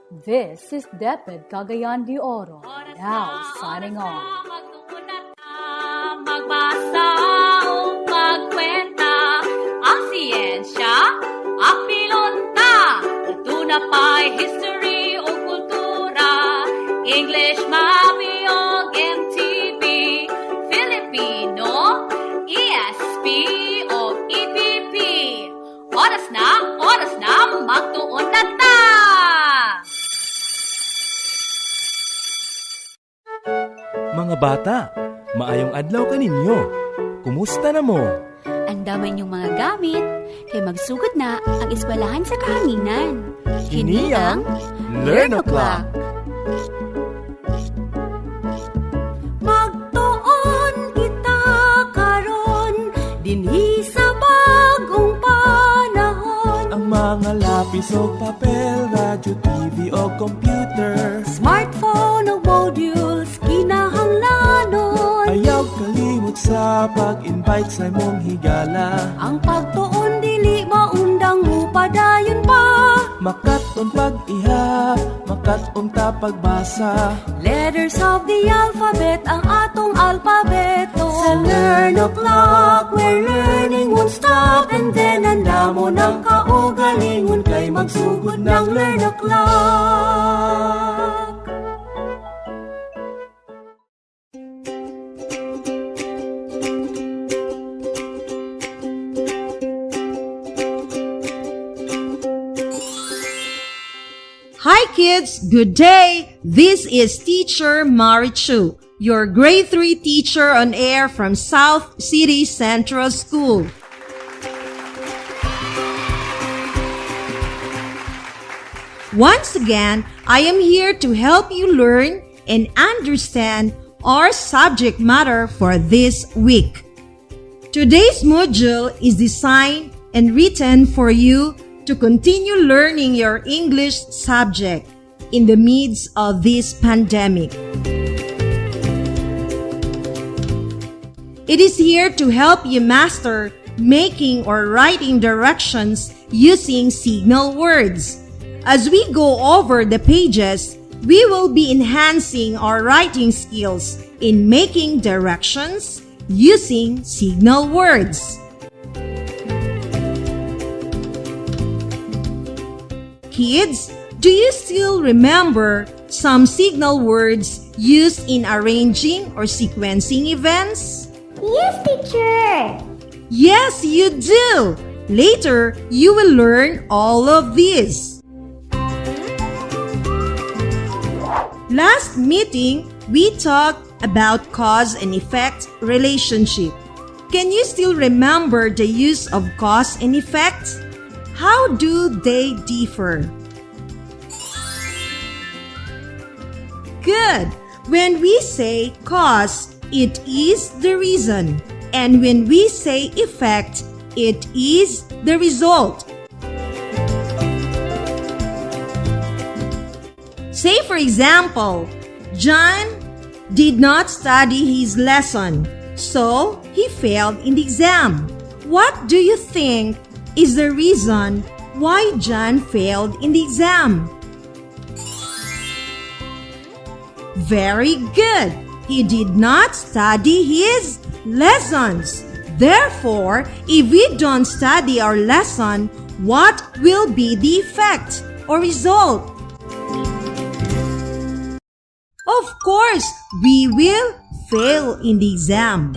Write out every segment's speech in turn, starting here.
This is Deped Cagayan de Oro, now signing off. Magbasa o magkwenta, ang siyensya, ang pilota, natuna pa'y history o kultura, English, mabiyog, MTV, Filipino, ESP o EPP. Oras na, magtuon na ta! Mga bata, maayong adlaw kaninyo. Kumusta na mo? Andaman yung mga gamit, kay magsugod na ang eskwelahan sa kahanginan. Kini ang Learn O'Clock. Magtuon kita karon dinhi sa bagong panahon. Ang mga lapis o papel, radyo, TV o computer, Smartphone o modules kinahanglanon. ayaw kalimot sa pag-invite sa imong higala. Ang pagtuon dili maundang mo padayon pa. Makaton pag-iha, makaton ta pagbasa. Letters of the alphabet ang atong alpabeto. Sa Learn O'Clock, where learning won't stop. And then andamo ng kaugalingon kay magsugod ng Learn O'Clock. Hi kids, good day. This is Teacher Marichu, your grade 3 teacher on air from South City Central School. Once again, I am here to help you learn and understand our subject matter for this week. Today's module is designed and written for you to continue learning your English subject in the midst of this pandemic. It is here to help you master making or writing directions using signal words. As we go over the pages, we will be enhancing our writing skills in making directions using signal words. Kids, do you still remember some signal words used in arranging or sequencing events? Yes, teacher. Yes, you do! Later, you will learn all of these. Last meeting, we talked about cause and effect relationship. Can you still remember the use of cause and effect? How do they differ? Good! When we say cause, it is the reason. And when we say effect, it is the result. Say for example, John did not study his lesson, so he failed in the exam. What do you think is the reason why John failed in the exam? Very good. He did not study his lessons. Therefore, if we don't study our lesson, what will be the effect or result? Of course, we will fail in the exam.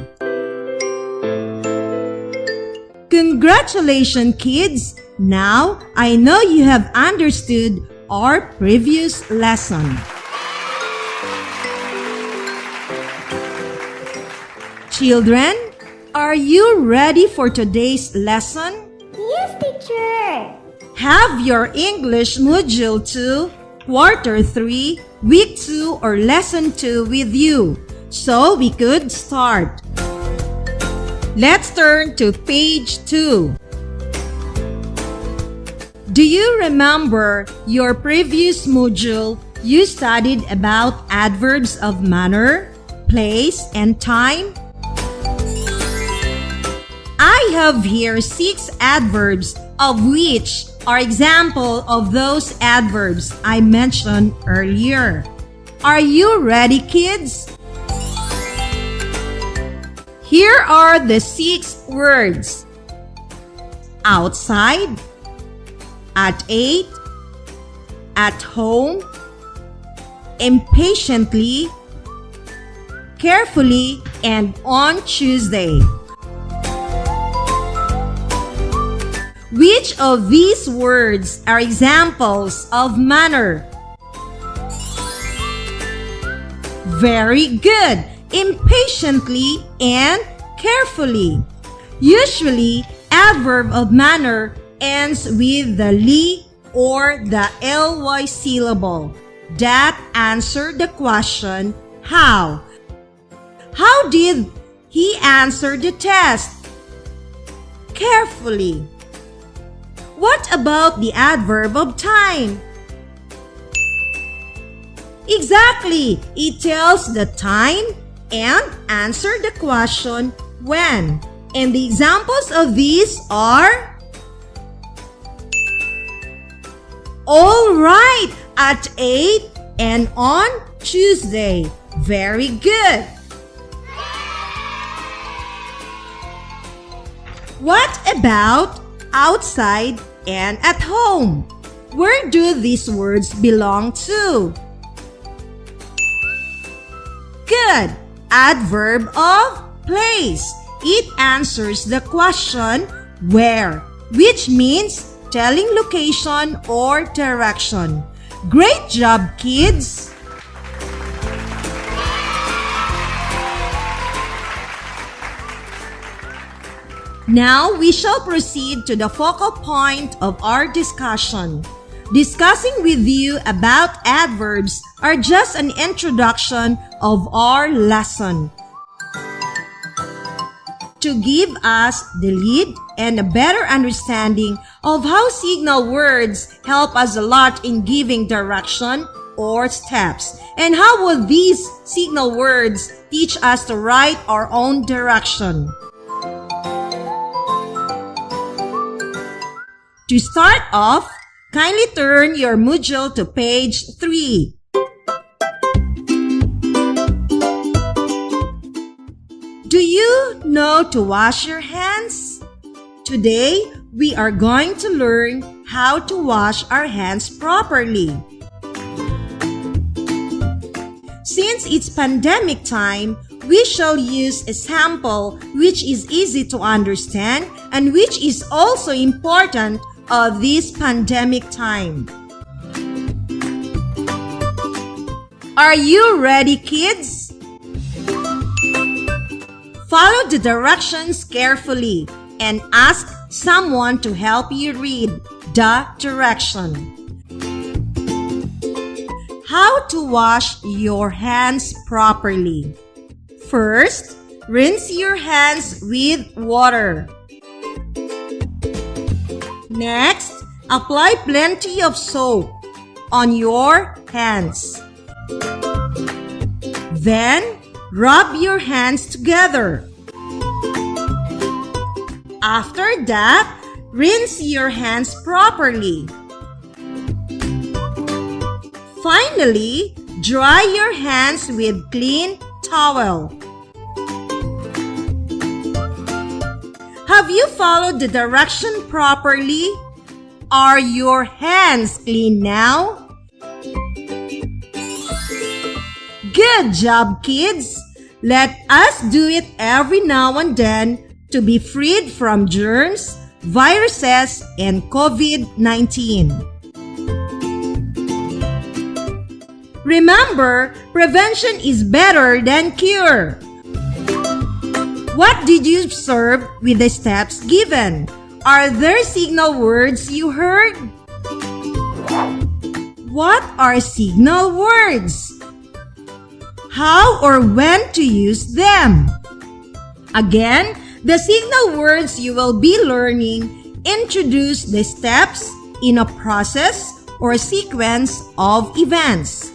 Congratulations, kids! Now, I know you have understood our previous lesson. Children, are you ready for today's lesson? Yes, teacher. Have your English Module 2, Quarter 3, Week 2 or Lesson 2 with you, so we could start. Let's turn to page 2. Do you remember your previous module? You studied about adverbs of manner, place, and time? I have here 6 adverbs, of which are example of those adverbs I mentioned earlier. Are you ready, kids? Here are the 6 words. Outside, at 8, at home, impatiently, carefully, and on Tuesday. Which of these words are examples of manner? Very good! Impatiently and carefully. Usually, adverb of manner ends with the li or the ly syllable. That answered the question, how? How did he answer the test? Carefully. What about the adverb of time? Exactly! It tells the time and answer the question when. And the examples of these are all right, at 8 and on Tuesday. Very good. What about outside and at home? Where do these words belong to? Good! Adverb of place. It answers the question where, which means telling location or direction. Great job, kids! Now we shall proceed to the focal point of our discussion. Discussing with you about adverbs are just an introduction of our lesson. To give us the lead and a better understanding of how signal words help us a lot in giving direction or steps, and how will these signal words teach us to write our own direction. To start off, kindly turn your module to page 3. Do you know to wash your hands? Today, we are going to learn how to wash our hands properly. Since it's pandemic time, we shall use a sample which is easy to understand and which is also important of this pandemic time. Are you ready, kids? Follow the directions carefully and ask someone to help you read the direction. How to wash your hands properly. First, rinse your hands with water. Next, apply plenty of soap on your hands. Then, rub your hands together. After that, rinse your hands properly. Finally, dry your hands with clean towel. Have you followed the direction properly? Are your hands clean now? Good job, kids! Let us do it every now and then to be freed from germs, viruses, and COVID-19. Remember, prevention is better than cure. What did you observe with the steps given? Are there signal words you heard? What are signal words? How or when to use them? Again, the signal words you will be learning introduce the steps in a process or sequence of events.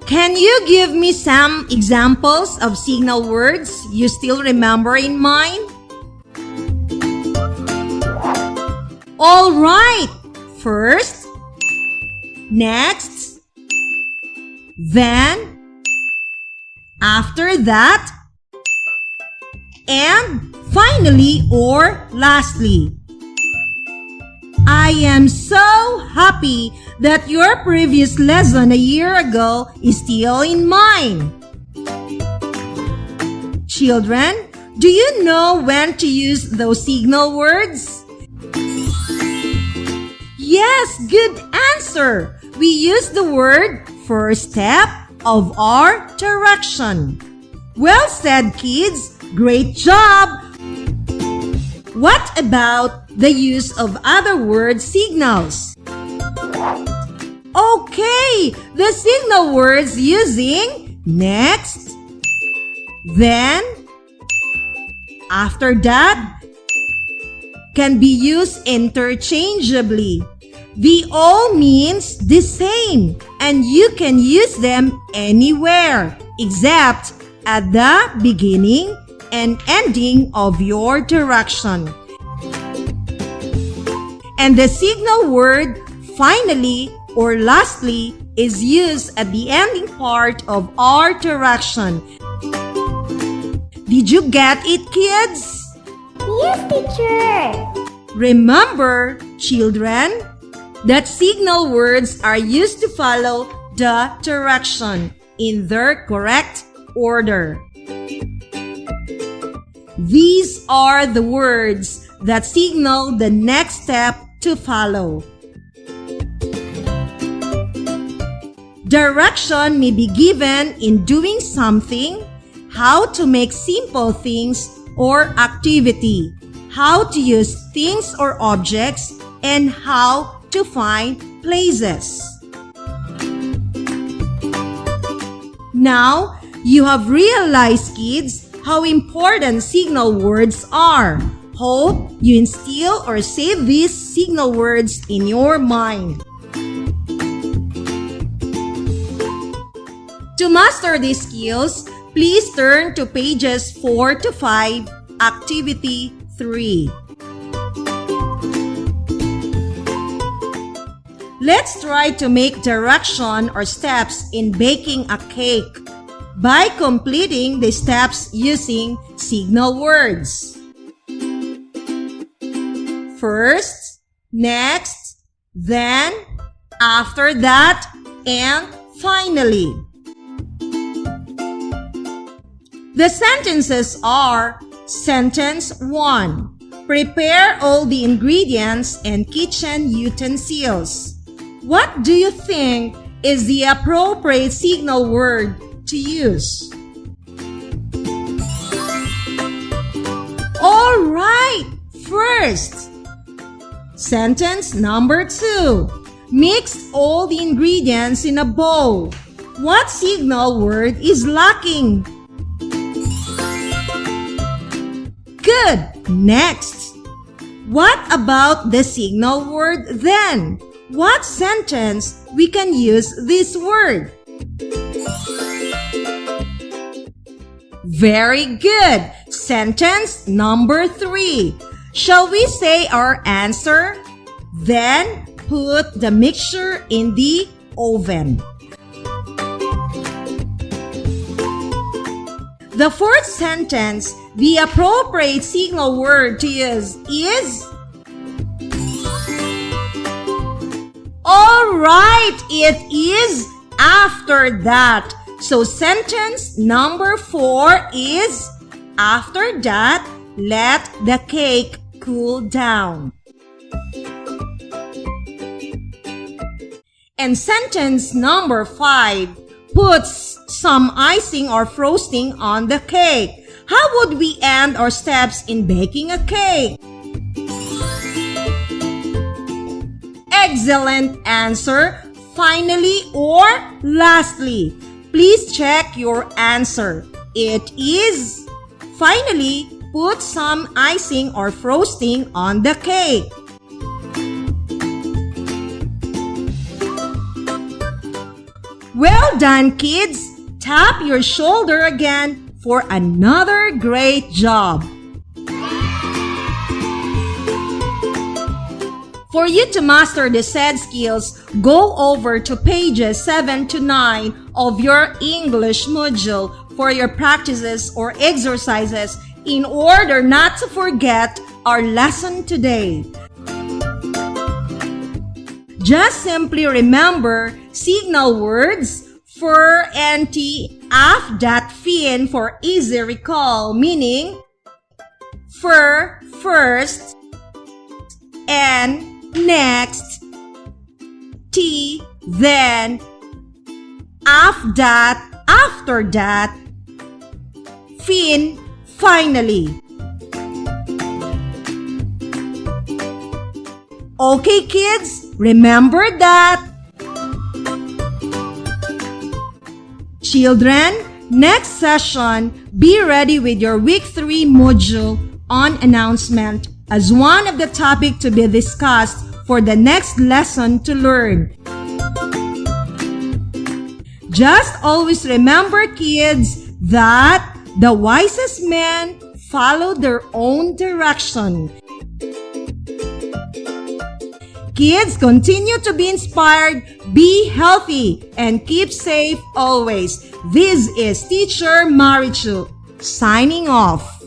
Can you give me some examples of signal words you still remember in mind? All right. First, next, then, after that, and finally or lastly. I am so happy that your previous lesson a year ago is still in mind. Children, do you know when to use those signal words? Yes, good answer. We use the word first step of our direction. Well said, kids. Great job! What about the use of other word signals? Okay, the signal words using next, then, after that can be used interchangeably. They all means the same and you can use them anywhere except at the beginning and ending of your direction. And the signal word finally or lastly is used at the ending part of our direction. Did you get it, kids? Yes, teacher. Remember, children, that signal words are used to follow the direction in their correct order. These are the words that signal the next step to follow. Direction may be given in doing something, how to make simple things or activity, how to use things or objects, and how to find places. Now, you have realized, kids, how important signal words are. Hope you instill or save these signal words in your mind. To master these skills, please turn to pages 4 to 5, Activity 3. Let's try to make direction or steps in baking a cake by completing the steps using signal words. First, next, then, after that, and finally. The sentences are: Sentence 1. Prepare all the ingredients and kitchen utensils. What do you think is the appropriate signal word to use? All right, first. Sentence number 2. Mix all the ingredients in a bowl. What signal word is lacking? Good. Next. What about the signal word then? What sentence we can use this word? Very good. Sentence number 3. Shall we say our answer? Then put the mixture in the oven. The fourth sentence, the appropriate signal word to use is? All right, it is after that. So sentence number 4 is, after that, let the cake cool down. And sentence number 5 puts some icing or frosting on the cake. How would we end our steps in baking a cake? Excellent answer. Finally or lastly. Please check your answer. It is finally, put some icing or frosting on the cake. Well done, kids! Tap your shoulder again for another great job. For you to master the said skills, go over to pages 7 to 9 of your English module for your practices or exercises in order not to forget our lesson today. Just simply remember signal words for and af dat fin for easy recall, meaning for first and next, t then, af that after that, fin finally. Okay kids, remember that. Children, next session, be ready with your week 3 module on announcement as one of the topic to be discussed for the next lesson to learn. Just always remember kids that the wisest men follow their own direction. Kids, continue to be inspired, be healthy, and keep safe always. This is Teacher Marichu, signing off.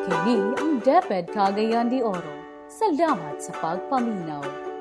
Kini ang DepEd Cagayan de Oro. Salamat sa pagpaminaw.